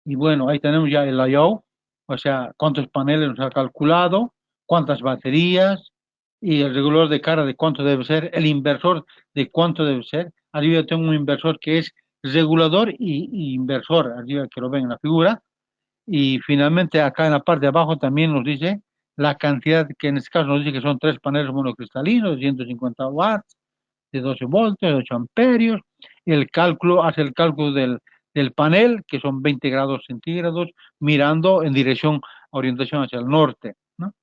y bueno, ahí tenemos ya el I/O, o sea, cuántos paneles nos ha calculado, cuántas baterías, y el regulador de carga de cuánto debe ser, el inversor de cuánto debe ser. Arriba tengo un inversor que es regulador y inversor, arriba que lo ven en la figura. Y finalmente acá en la parte de abajo también nos dice la cantidad, que en este caso nos dice que son 3 paneles monocristalinos de 150 watts, de 12 voltios, de 8 amperios. Hace el cálculo del panel, que son 20 grados centígrados, mirando en orientación hacia el norte, ¿no?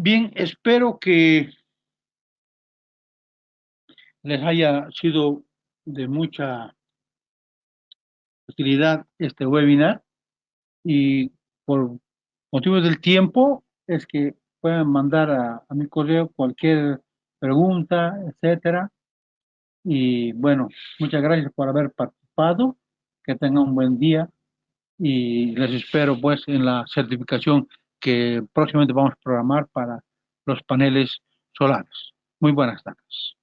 Bien, espero que les haya sido de mucha utilidad este webinar, y por motivos del tiempo es que pueden mandar a mi correo cualquier pregunta, etcétera. Y bueno, muchas gracias por haber participado, que tengan un buen día y les espero pues en la certificación que próximamente vamos a programar para los paneles solares. Muy buenas tardes.